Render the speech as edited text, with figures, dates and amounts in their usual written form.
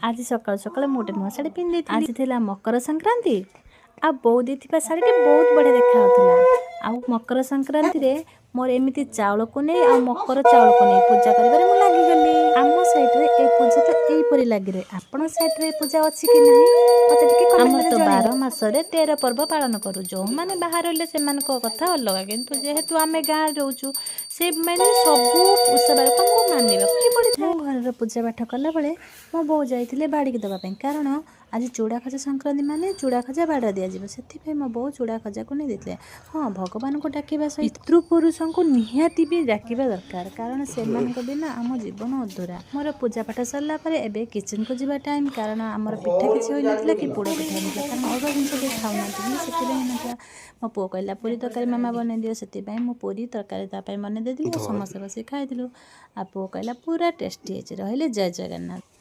ଆଜି ସକାଳୁ ସକାଳୁ ମୁଁ ଗୋଟେ ନୂଆ ଶାଢ଼ୀ ପିନ୍ଧିଥିଲି। ଆଜି ଥିଲା ମକର ସଂକ୍ରାନ୍ତି। ଆଉ ବୋଉ ଦେଇଥିବା ଶାଢ଼ୀଟି ବହୁତ ବଢ଼ିଆ ଦେଖାଯାଉଥିଲା। ଆଉ ମକର ସଂକ୍ରାନ୍ତିରେ ମୋର ଏମିତି ଚାଉଳକୁ ନେଇ ଆଉ ମକର ଚାଉଳକୁ ନେଇ ପୂଜା କରିବାରେ ମୁଁ ଲାଗିଗଲି। ଆମ ସାଇଡ଼ରେ ଏ ପୂଜା ତ ଏଇପରି ଲାଗି ରହେ। ଆପଣଙ୍କ ସାଇଡ଼ରେ ଏ ପୂଜା ଅଛି କି ନାହିଁ ମୋତେ ଟିକେ ଆମର ତ 12 ମାସରେ 13 ପର୍ବ ପାଳନ କରୁ। ଯେଉଁମାନେ ବାହାରେ ରହିଲେ ସେମାନଙ୍କ କଥା ଅଲଗା, କିନ୍ତୁ ଯେହେତୁ ଆମେ ଗାଁରେ ରହୁଛୁ ସେମାନେ ସବୁ ଓଷାବାରକୁ ଆମକୁ ମାନିବାକୁ ହିଁ ପଡ଼ିଥାଏ। ମୁଁ ଘରର ପୂଜା ପାଠ କଲାବେଳେ ମୋ ବୋଉ ଯାଇଥିଲେ ବାଡ଼ିକି ଦେବା ପାଇଁ, କାରଣ ଆଜି ଚୁଡ଼ା ଖଜା ସଂକ୍ରାନ୍ତି ମାନେ ଚୁଡ଼ା ଖଜା ବାଡ଼ ଦିଆଯିବ। ସେଥିପାଇଁ ମୋ ବୋଉ ଚୁଡ଼ା ଖଜାକୁ ନେଇ ଦେଇଥିଲେ। ହଁ, ଭଗବାନଙ୍କୁ ଡାକିବା ସହିତ ପିତୃପୁରୁଷଙ୍କୁ ନିହାତି ବି ଡାକିବା ଦରକାର, କାରଣ ସେମାନଙ୍କ ବିନା ଆମ ଜୀବନ ଅଧୁରା। ମୋର ପୂଜା ପାଠ ସରିଲା ପରେ ଏବେ କିଚେନକୁ ଯିବା ଟାଇମ୍, କାରଣ ଆମର ପିଠା କିଛି ହୋଇନଥିଲା କି ପୋଡ଼ ପିଠା ହୋଇନଥିଲା, କାରଣ ଅରୁଆ ଜିନିଷ କେହି ଖାଉନାହାନ୍ତି ବୋଲି ସେଥିପାଇଁ ହୋଇନଥିଲା। ମୋ ପୁଅ କହିଲା ପୁରୀ ତରକାରୀ ମାମା ବନେଇ ଦିଅ, ସେଥିପାଇଁ ମୁଁ ପୁରୀ ତରକାରୀ ତା ପାଇଁ ବନେଇ ଦେଇଥିଲି ଆଉ ସମସ୍ତେ ବସିକି ଖାଇଥିଲୁ। ଆଉ ପୁଅ କହିଲା ପୁରା ଟେଷ୍ଟି ହେଇଛି। ରହିଲି, ଜୟ ଜଗନ୍ନାଥ।